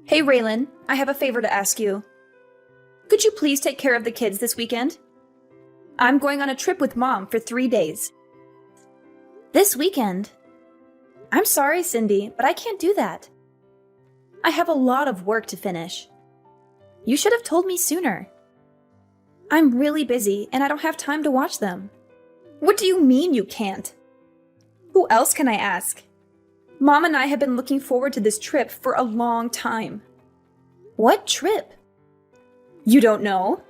Hey Raylan, I have a favor to ask you. Could you please take care of the kids this weekend? I'm going on a trip with Mom for 3 days. This weekend? I'm sorry, Cindy, but I can't do that. I have a lot of work to finish. You should have told me sooner. I'm really busy and I don't have time to watch them. What do you mean you can't? Who else can I ask? Mom and I have been looking forward to this trip for a long time. What trip? You don't know?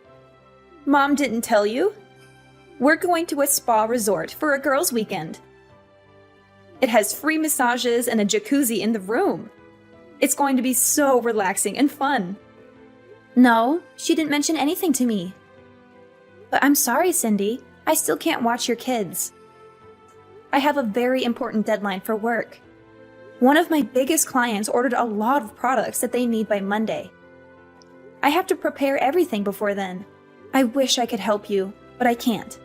Mom didn't tell you? We're going to a spa resort for a girls' weekend. It has free massages and a jacuzzi in the room. It's going to be so relaxing and fun. No, she didn't mention anything to me. But I'm sorry, Cindy. I still can't watch your kids. I have a very important deadline for work. One of my biggest clients ordered a lot of products that they need by Monday. I have to prepare everything before then. I wish I could help you, but I can't.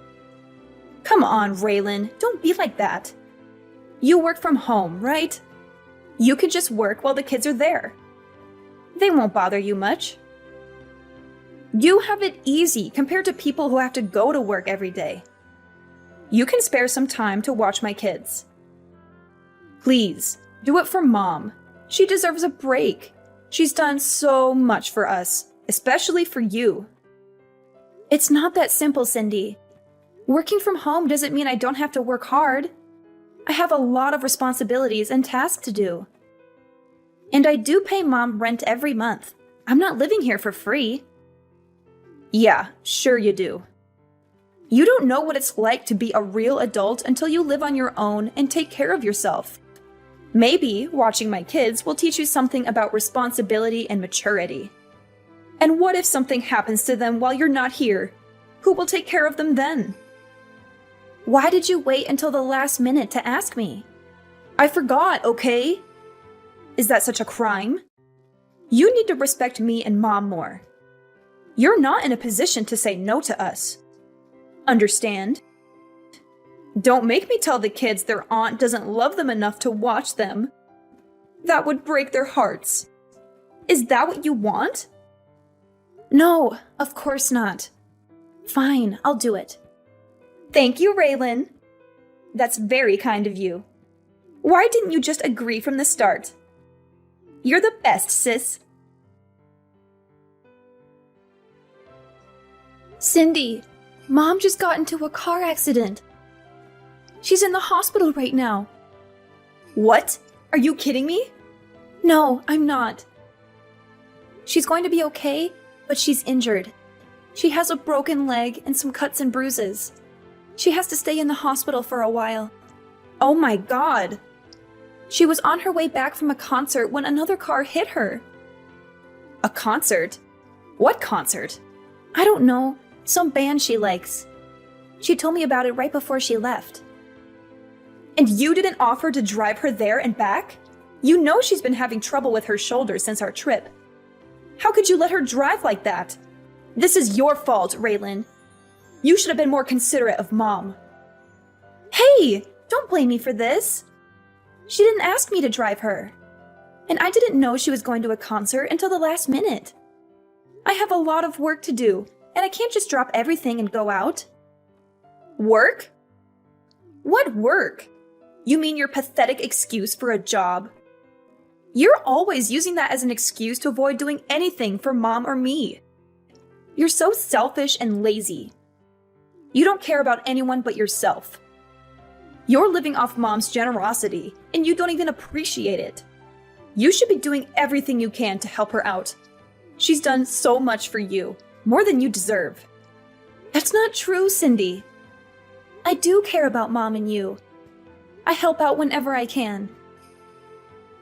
Come on, Raylan, don't be like that. You work from home, right? You can just work while the kids are there. They won't bother you much. You have it easy compared to people who have to go to work every day. You can spare some time to watch my kids. Please, do it for Mom. She deserves a break. She's done so much for us, especially for you. It's not that simple, Cindy. Working from home doesn't mean I don't have to work hard. I have a lot of responsibilities and tasks to do. And I do pay Mom rent every month. I'm not living here for free. Yeah, sure you do. You don't know what it's like to be a real adult until you live on your own and take care of yourself. Maybe watching my kids will teach you something about responsibility and maturity. And what if something happens to them while you're not here? Who will take care of them then? Why did you wait until the last minute to ask me? I forgot, okay? Is that such a crime? You need to respect me and Mom more. You're not in a position to say no to us. Understand? Don't make me tell the kids their aunt doesn't love them enough to watch them. That would break their hearts. Is that what you want? No, of course not. Fine, I'll do it. Thank you, Raylan. That's very kind of you. Why didn't you just agree from the start? You're the best, sis. Cindy, Mom just got into a car accident. She's in the hospital right now. What? Are you kidding me? No, I'm not. She's going to be okay, but she's injured. She has a broken leg and some cuts and bruises. She has to stay in the hospital for a while. Oh my God! She was on her way back from a concert when another car hit her. A concert? What concert? I don't know. Some band she likes. She told me about it right before she left. And you didn't offer to drive her there and back? You know she's been having trouble with her shoulder since our trip. How could you let her drive like that? This is your fault, Raylan. You should have been more considerate of Mom. Hey, don't blame me for this. She didn't ask me to drive her. And I didn't know she was going to a concert until the last minute. I have a lot of work to do, and I can't just drop everything and go out. Work? What work? You mean your pathetic excuse for a job? You're always using that as an excuse to avoid doing anything for Mom or me. You're so selfish and lazy. You don't care about anyone but yourself. You're living off Mom's generosity, and you don't even appreciate it. You should be doing everything you can to help her out. She's done so much for you, more than you deserve. That's not true, Cindy. I do care about Mom and you. I help out whenever I can.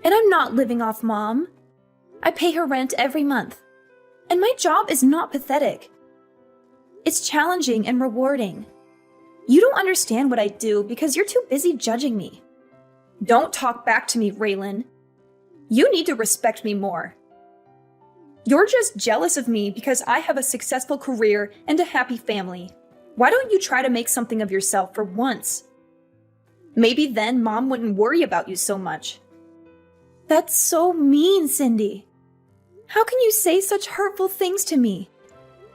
And I'm not living off Mom. I pay her rent every month. And my job is not pathetic. It's challenging and rewarding. You don't understand what I do because you're too busy judging me. Don't talk back to me, Raylan. You need to respect me more. You're just jealous of me because I have a successful career and a happy family. Why don't you try to make something of yourself for once? Maybe then Mom wouldn't worry about you so much. That's so mean, Cindy. How can you say such hurtful things to me?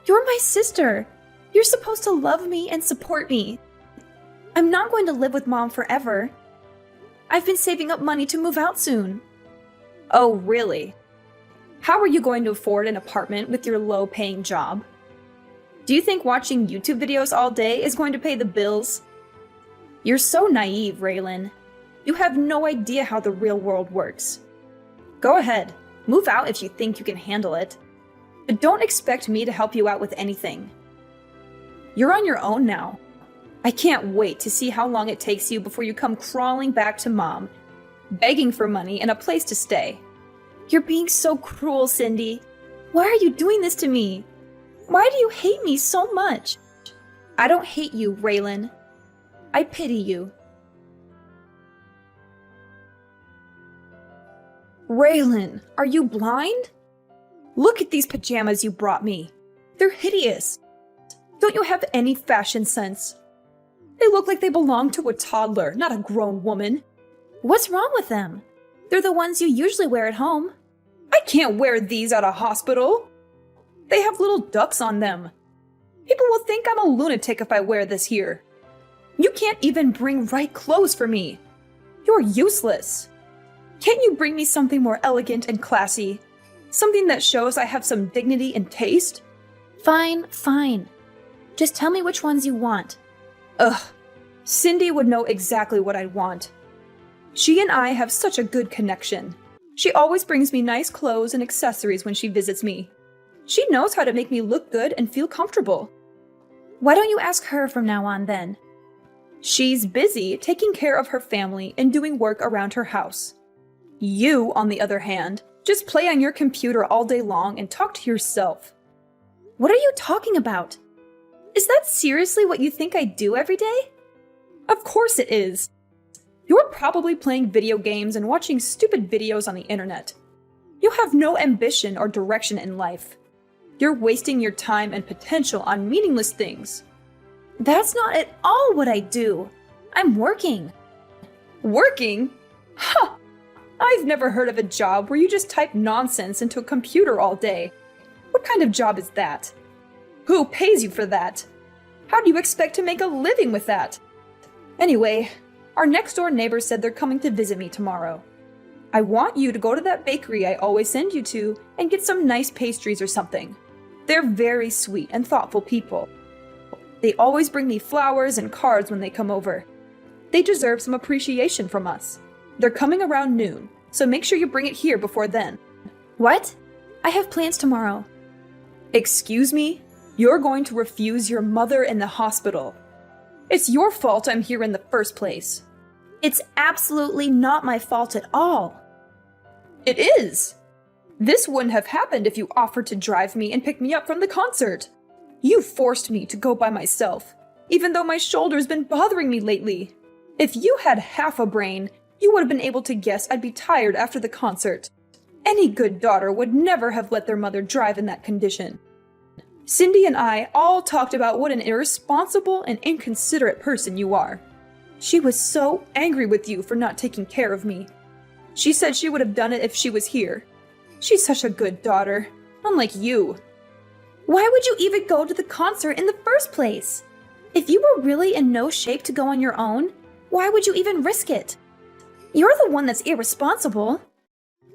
You're my sister. You're supposed to love me and support me. I'm not going to live with Mom forever. I've been saving up money to move out soon. Oh, really? How are you going to afford an apartment with your low-paying job? Do you think watching YouTube videos all day is going to pay the bills? You're so naive, Raylan. You have no idea how the real world works. Go ahead, move out if you think you can handle it. But don't expect me to help you out with anything. You're on your own now. I can't wait to see how long it takes you before you come crawling back to Mom, begging for money and a place to stay. You're being so cruel, Cindy. Why are you doing this to me? Why do you hate me so much? I don't hate you, Raylan. I pity you. Raylan, are you blind? Look at these pajamas you brought me. They're hideous. Don't you have any fashion sense? They look like they belong to a toddler, not a grown woman. What's wrong with them? They're the ones you usually wear at home. I can't wear these at a hospital. They have little ducks on them. People will think I'm a lunatic if I wear this here. You can't even bring right clothes for me. You're useless. Can't you bring me something more elegant and classy? Something that shows I have some dignity and taste? Fine, fine. Just tell me which ones you want. Ugh, Cindy would know exactly what I want. She and I have such a good connection. She always brings me nice clothes and accessories when she visits me. She knows how to make me look good and feel comfortable. Why don't you ask her from now on then? She's busy taking care of her family and doing work around her house. You, on the other hand, just play on your computer all day long and talk to yourself. What are you talking about? Is that seriously what you think I do every day? Of course it is. You're probably playing video games and watching stupid videos on the internet. You have no ambition or direction in life. You're wasting your time and potential on meaningless things. That's not at all what I do. I'm working. Working? Huh! I've never heard of a job where you just type nonsense into a computer all day. What kind of job is that? Who pays you for that? How do you expect to make a living with that? Anyway, our next door neighbor said they're coming to visit me tomorrow. I want you to go to that bakery I always send you to and get some nice pastries or something. They're very sweet and thoughtful people. They always bring me flowers and cards when they come over. They deserve some appreciation from us. They're coming around noon, so make sure you bring it here before then. What? I have plans tomorrow. Excuse me? You're going to refuse your mother in the hospital. It's your fault I'm here in the first place. It's absolutely not my fault at all. It is. This wouldn't have happened if you offered to drive me and pick me up from the concert. You forced me to go by myself, even though my shoulder's been bothering me lately. If you had half a brain, you would have been able to guess I'd be tired after the concert. Any good daughter would never have let their mother drive in that condition. Cindy and I all talked about what an irresponsible and inconsiderate person you are. She was so angry with you for not taking care of me. She said she would have done it if she was here. She's such a good daughter, unlike you. Why would you even go to the concert in the first place? If you were really in no shape to go on your own, why would you even risk it? You're the one that's irresponsible.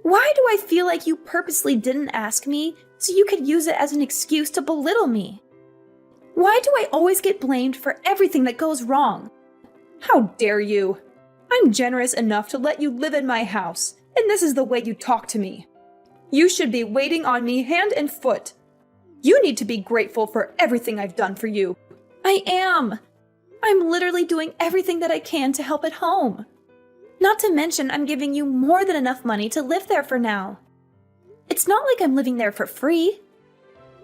Why do I feel like you purposely didn't ask me so you could use it as an excuse to belittle me? Why do I always get blamed for everything that goes wrong? How dare you? I'm generous enough to let you live in my house, and this is the way you talk to me. You should be waiting on me hand and foot. You need to be grateful for everything I've done for you. I am. I'm literally doing everything that I can to help at home. Not to mention, I'm giving you more than enough money to live there for now. It's not like I'm living there for free.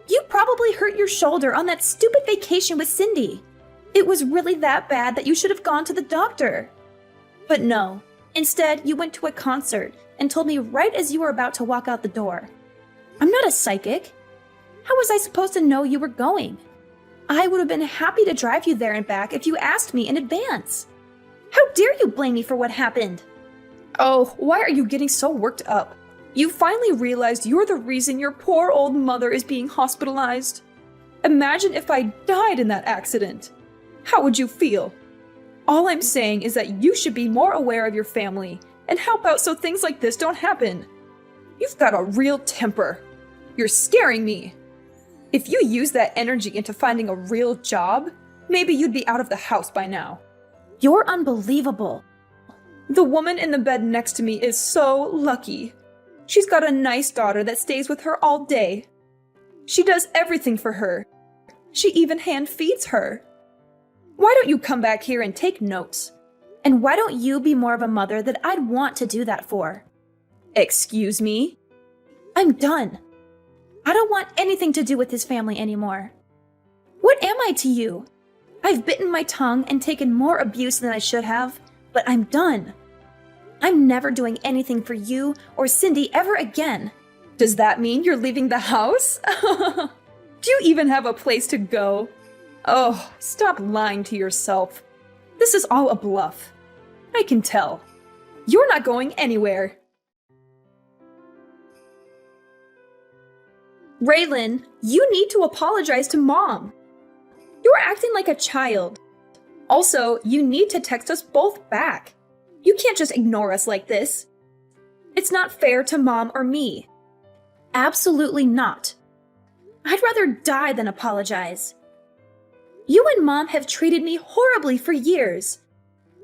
You probably hurt your shoulder on that stupid vacation with Cindy. It was really that bad that you should have gone to the doctor. But no, instead you went to a concert and told me right as you were about to walk out the door. I'm not a psychic. How was I supposed to know you were going? I would have been happy to drive you there and back if you asked me in advance. How dare you blame me for what happened? Oh, why are you getting so worked up? You finally realized you're the reason your poor old mother is being hospitalized. Imagine if I died in that accident. How would you feel? All I'm saying is that you should be more aware of your family and help out so things like this don't happen. You've got a real temper. You're scaring me. If you use that energy into finding a real job, maybe you'd be out of the house by now. You're unbelievable. The woman in the bed next to me is so lucky. She's got a nice daughter that stays with her all day. She does everything for her. She even hand feeds her. Why don't you come back here and take notes? And why don't you be more of a mother that I'd want to do that for? Excuse me? I'm done. I don't want anything to do with his family anymore. What am I to you? I've bitten my tongue and taken more abuse than I should have, but I'm done. I'm never doing anything for you or Cindy ever again. Does that mean you're leaving the house? Do you even have a place to go? Oh, stop lying to yourself. This is all a bluff. I can tell. You're not going anywhere. Raylan, you need to apologize to Mom. You're acting like a child. Also, you need to text us both back. You can't just ignore us like this. It's not fair to Mom or me. Absolutely not. I'd rather die than apologize. You and Mom have treated me horribly for years.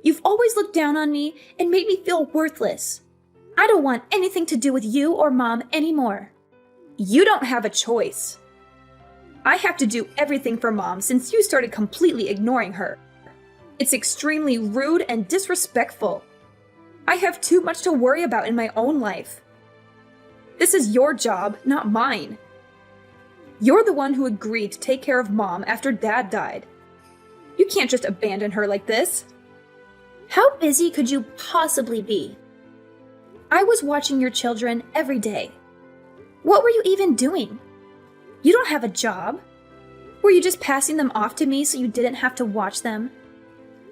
You've always looked down on me and made me feel worthless. I don't want anything to do with you or Mom anymore. You don't have a choice. I have to do everything for Mom since you started completely ignoring her. It's extremely rude and disrespectful. I have too much to worry about in my own life. This is your job, not mine. You're the one who agreed to take care of Mom after Dad died. You can't just abandon her like this. How busy could you possibly be? I was watching your children every day. What were you even doing? You don't have a job. Were you just passing them off to me so you didn't have to watch them?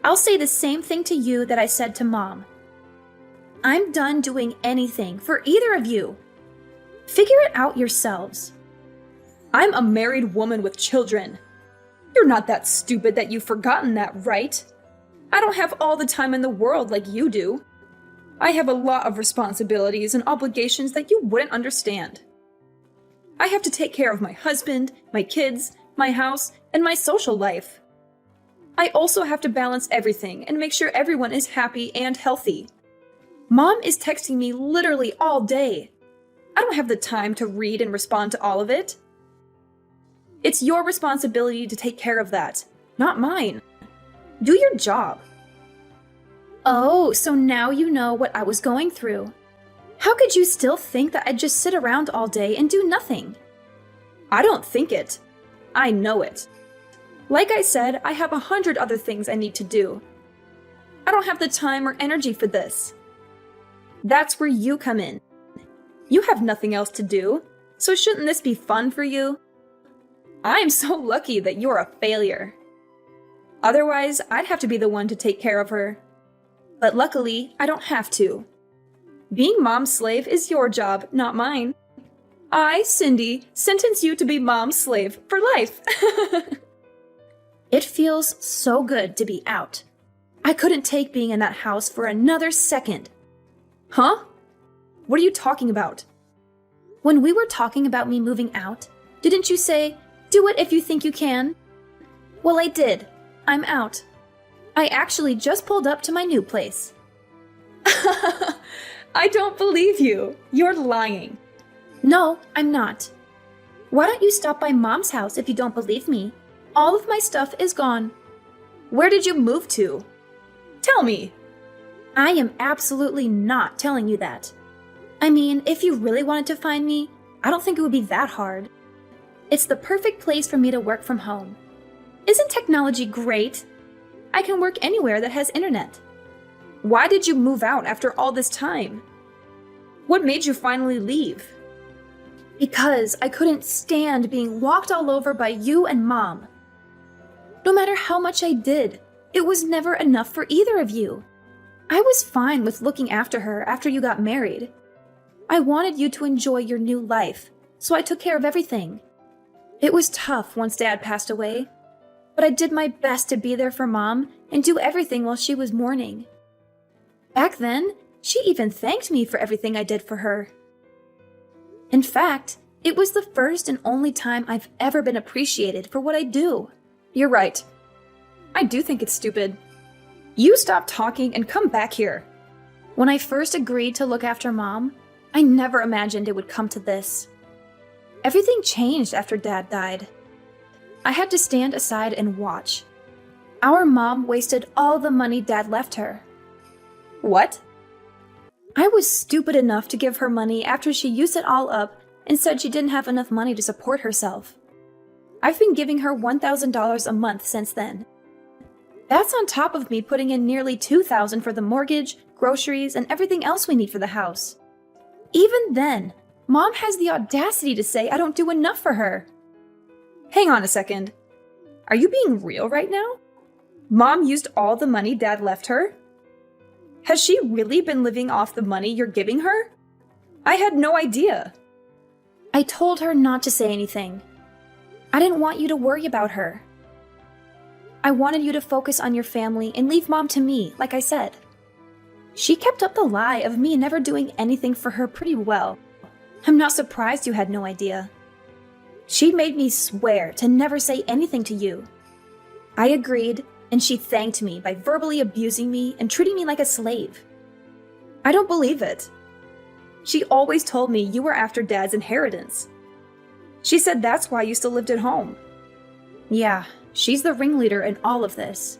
I'll say the same thing to you that I said to Mom. I'm done doing anything for either of you. Figure it out yourselves. I'm a married woman with children. You're not that stupid that you've forgotten that, right? I don't have all the time in the world like you do. I have a lot of responsibilities and obligations that you wouldn't understand. I have to take care of my husband, my kids, my house, and my social life. I also have to balance everything and make sure everyone is happy and healthy. Mom is texting me literally all day. I don't have the time to read and respond to all of it. It's your responsibility to take care of that, not mine. Do your job. Oh, so now you know what I was going through. How could you still think that I'd just sit around all day and do nothing? I don't think it. I know it. Like I said, I have 100 other things I need to do. I don't have the time or energy for this. That's where you come in. You have nothing else to do, so shouldn't this be fun for you? I'm so lucky that you're a failure. Otherwise, I'd have to be the one to take care of her. But luckily, I don't have to. Being Mom's slave is your job, not mine. I, Cindy, sentence you to be Mom's slave for life. It feels so good to be out. I couldn't take being in that house for another second. Huh? What are you talking about? When we were talking about me moving out, didn't you say, do it if you think you can? Well, I did. I'm out. I actually just pulled up to my new place. I don't believe you. You're lying. No, I'm not. Why don't you stop by Mom's house if you don't believe me? All of my stuff is gone. Where did you move to? Tell me. I am absolutely not telling you that. I mean, if you really wanted to find me, I don't think it would be that hard. It's the perfect place for me to work from home. Isn't technology great? I can work anywhere that has internet. Why did you move out after all this time? What made you finally leave? Because I couldn't stand being walked all over by you and Mom. No matter how much I did, it was never enough for either of you. I was fine with looking after her after you got married. I wanted you to enjoy your new life, so I took care of everything. It was tough once Dad passed away, but I did my best to be there for Mom and do everything while she was mourning. Back then, she even thanked me for everything I did for her. In fact, it was the first and only time I've ever been appreciated for what I do. You're right. I do think it's stupid. You stop talking and come back here. When I first agreed to look after Mom, I never imagined it would come to this. Everything changed after Dad died. I had to stand aside and watch. Our mom wasted all the money Dad left her. What? I was stupid enough to give her money after she used it all up and said she didn't have enough money to support herself. I've been giving her $1,000 a month since then. That's on top of me putting in nearly $2,000 for the mortgage, groceries, and everything else we need for the house. Even then, Mom has the audacity to say I don't do enough for her. Hang on a second. Are you being real right now? Mom used all the money Dad left her? Has she really been living off the money you're giving her? I had no idea. I told her not to say anything. I didn't want you to worry about her. I wanted you to focus on your family and leave Mom to me, like I said. She kept up the lie of me never doing anything for her pretty well. I'm not surprised you had no idea. She made me swear to never say anything to you. I agreed, and she thanked me by verbally abusing me and treating me like a slave. I don't believe it. She always told me you were after Dad's inheritance. She said that's why you still lived at home. Yeah, she's the ringleader in all of this.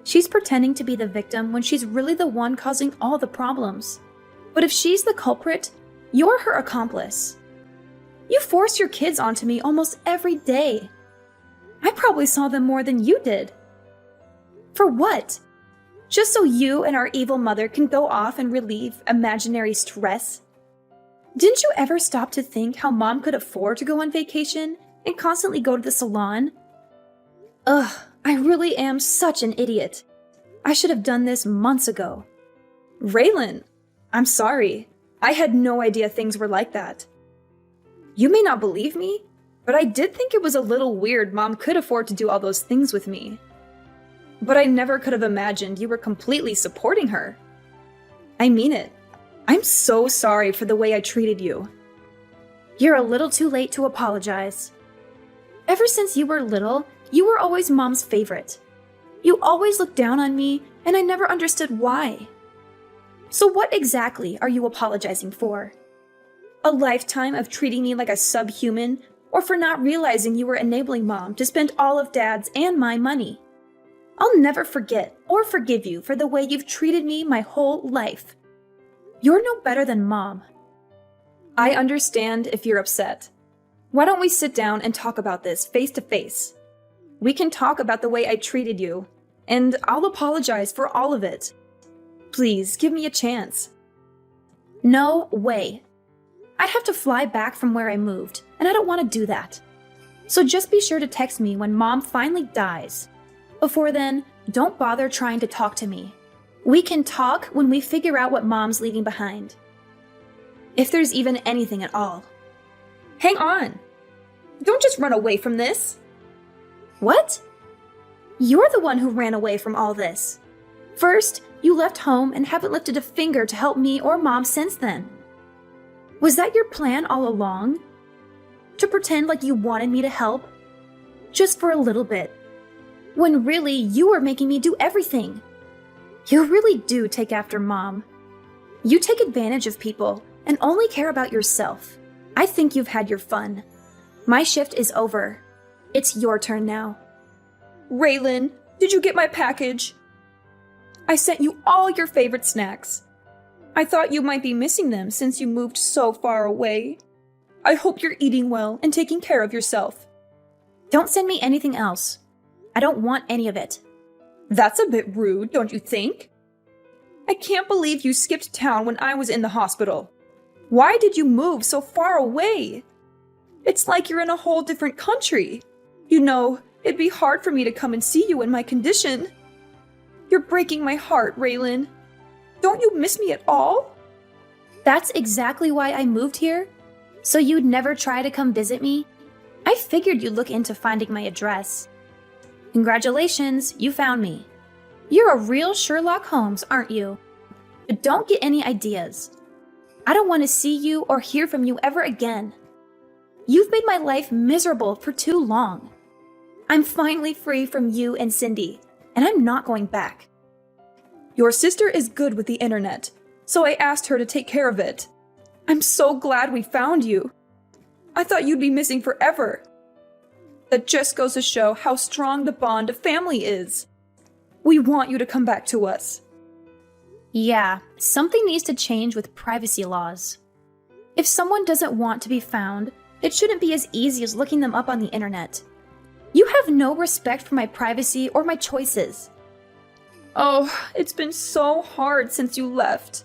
She's pretending to be the victim when she's really the one causing all the problems. But if she's the culprit, you're her accomplice. You force your kids onto me almost every day. I probably saw them more than you did. For what? Just so you and our evil mother can go off and relieve imaginary stress? Didn't you ever stop to think how Mom could afford to go on vacation and constantly go to the salon? Ugh, I really am such an idiot. I should have done this months ago. Raylan, I'm sorry. I had no idea things were like that. You may not believe me, but I did think it was a little weird Mom could afford to do all those things with me. But I never could have imagined you were completely supporting her. I mean it. I'm so sorry for the way I treated you. You're a little too late to apologize. Ever since you were little, you were always Mom's favorite. You always looked down on me, and I never understood why. So what exactly are you apologizing for? A lifetime of treating me like a subhuman, or for not realizing you were enabling Mom to spend all of Dad's and my money? I'll never forget or forgive you for the way you've treated me my whole life. You're no better than Mom. I understand if you're upset. Why don't we sit down and talk about this face to face? We can talk about the way I treated you, and I'll apologize for all of it. Please, give me a chance. No way. I'd have to fly back from where I moved, and I don't want to do that. So just be sure to text me when Mom finally dies. Before then, don't bother trying to talk to me. We can talk when we figure out what Mom's leaving behind. If there's even anything at all. Hang on! Don't just run away from this! What? You're the one who ran away from all this. First, you left home and haven't lifted a finger to help me or Mom since then. Was that your plan all along? To pretend like you wanted me to help? Just for a little bit. When really, you were making me do everything. You really do take after Mom. You take advantage of people and only care about yourself. I think you've had your fun. My shift is over. It's your turn now. Raylan, did you get my package? I sent you all your favorite snacks. I thought you might be missing them since you moved so far away. I hope you're eating well and taking care of yourself. Don't send me anything else. I don't want any of it. That's a bit rude, don't you think? I can't believe you skipped town when I was in the hospital. Why did you move so far away? It's like you're in a whole different country. You know, it'd be hard for me to come and see you in my condition. You're breaking my heart, Raylan. Don't you miss me at all? That's exactly why I moved here? So you'd never try to come visit me? I figured you'd look into finding my address. Congratulations, you found me. You're a real Sherlock Holmes, aren't you? But don't get any ideas. I don't want to see you or hear from you ever again. You've made my life miserable for too long. I'm finally free from you and Cindy, and I'm not going back. Your sister is good with the internet, so I asked her to take care of it. I'm so glad we found you. I thought you'd be missing forever. That just goes to show how strong the bond of family is. We want you to come back to us. Yeah, something needs to change with privacy laws. If someone doesn't want to be found, it shouldn't be as easy as looking them up on the internet. You have no respect for my privacy or my choices. Oh, it's been so hard since you left.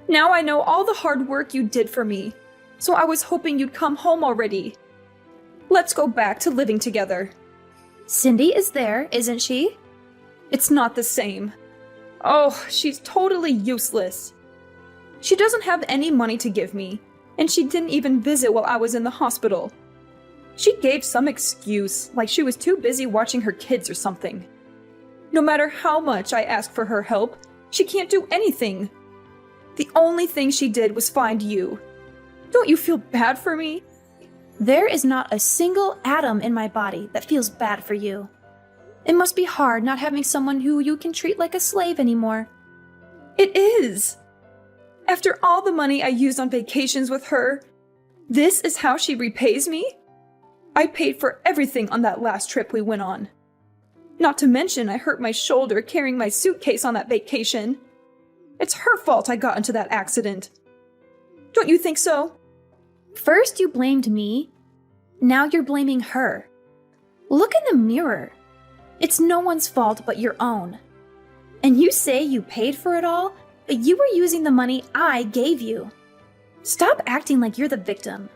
Now I know all the hard work you did for me, so I was hoping you'd come home already. Let's go back to living together. Cindy is there, isn't she? It's not the same. Oh, she's totally useless. She doesn't have any money to give me, and she didn't even visit while I was in the hospital. She gave some excuse, like she was too busy watching her kids or something. No matter how much I ask for her help, she can't do anything. The only thing she did was find you. Don't you feel bad for me? There is not a single atom in my body that feels bad for you. It must be hard not having someone who you can treat like a slave anymore. It is. After all the money I used on vacations with her, this is how she repays me? I paid for everything on that last trip we went on. Not to mention I hurt my shoulder carrying my suitcase on that vacation. It's her fault I got into that accident. Don't you think so? First you blamed me, now you're blaming her. Look in the mirror. It's no one's fault but your own. And you say you paid for it all, but you were using the money I gave you. Stop acting like you're the victim.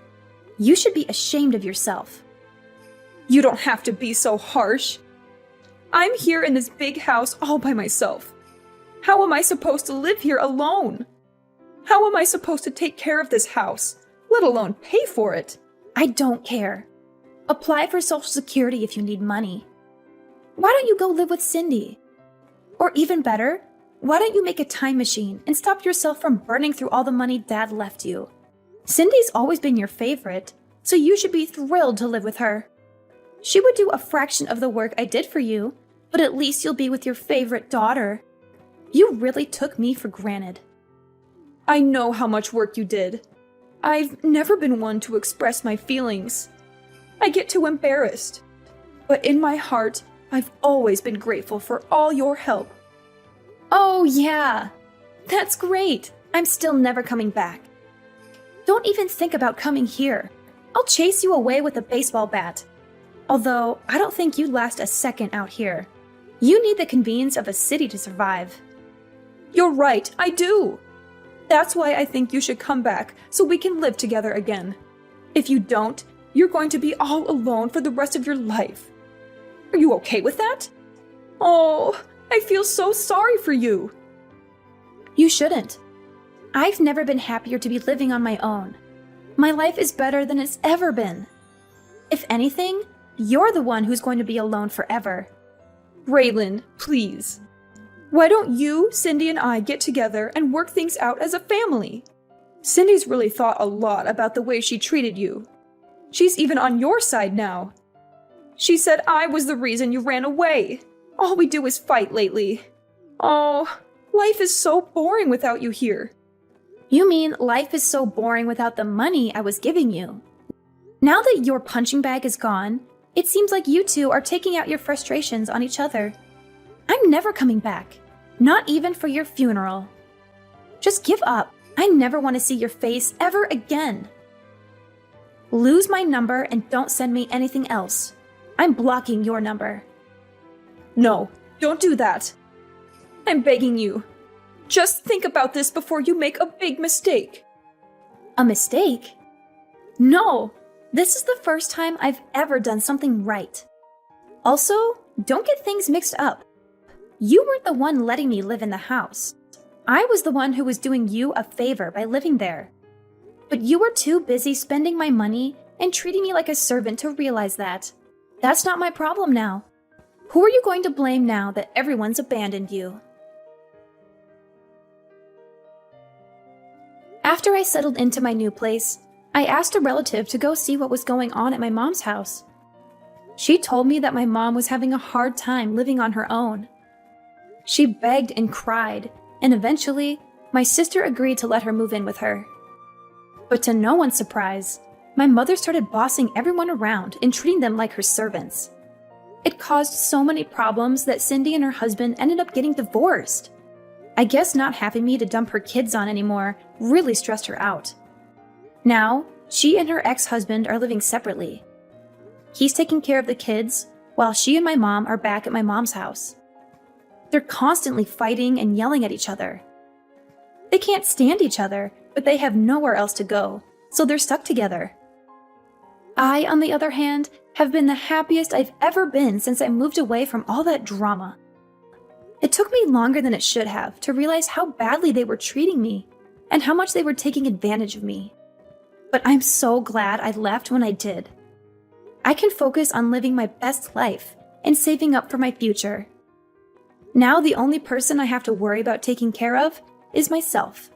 You should be ashamed of yourself. You don't have to be so harsh. I'm here in this big house all by myself. How am I supposed to live here alone? How am I supposed to take care of this house, let alone pay for it? I don't care. Apply for Social Security if you need money. Why don't you go live with Cindy? Or even better, why don't you make a time machine and stop yourself from burning through all the money Dad left you? Cindy's always been your favorite, so you should be thrilled to live with her. She would do a fraction of the work I did for you, but at least you'll be with your favorite daughter. You really took me for granted. I know how much work you did. I've never been one to express my feelings. I get too embarrassed. But in my heart, I've always been grateful for all your help. Oh, yeah. That's great. I'm still never coming back. Don't even think about coming here. I'll chase you away with a baseball bat. Although, I don't think you'd last a second out here. You need the convenience of a city to survive. You're right, I do. That's why I think you should come back so we can live together again. If you don't, you're going to be all alone for the rest of your life. Are you okay with that? Oh, I feel so sorry for you. You shouldn't. I've never been happier to be living on my own. My life is better than it's ever been. If anything, you're the one who's going to be alone forever. Raylan, please. Why don't you, Cindy, and I get together and work things out as a family? Cindy's really thought a lot about the way she treated you. She's even on your side now. She said I was the reason you ran away. All we do is fight lately. Oh, life is so boring without you here. You mean life is so boring without the money I was giving you? Now that your punching bag is gone, it seems like you two are taking out your frustrations on each other. I'm never coming back. Not even for your funeral. Just give up. I never want to see your face ever again. Lose my number and don't send me anything else. I'm blocking your number. No, don't do that. I'm begging you. Just think about this before you make a big mistake. A mistake? No, this is the first time I've ever done something right. Also, don't get things mixed up. You weren't the one letting me live in the house. I was the one who was doing you a favor by living there. But you were too busy spending my money and treating me like a servant to realize that. That's not my problem now. Who are you going to blame now that everyone's abandoned you? After I settled into my new place, I asked a relative to go see what was going on at my mom's house. She told me that my mom was having a hard time living on her own. She begged and cried, and eventually, my sister agreed to let her move in with her. But to no one's surprise, my mother started bossing everyone around and treating them like her servants. It caused so many problems that Cindy and her husband ended up getting divorced. I guess not having me to dump her kids on anymore really stressed her out. Now, she and her ex-husband are living separately. He's taking care of the kids, while she and my mom are back at my mom's house. They're constantly fighting and yelling at each other. They can't stand each other, but they have nowhere else to go, so they're stuck together. I, on the other hand, have been the happiest I've ever been since I moved away from all that drama. It took me longer than it should have to realize how badly they were treating me and how much they were taking advantage of me. But I'm so glad I left when I did. I can focus on living my best life and saving up for my future. Now the only person I have to worry about taking care of is myself.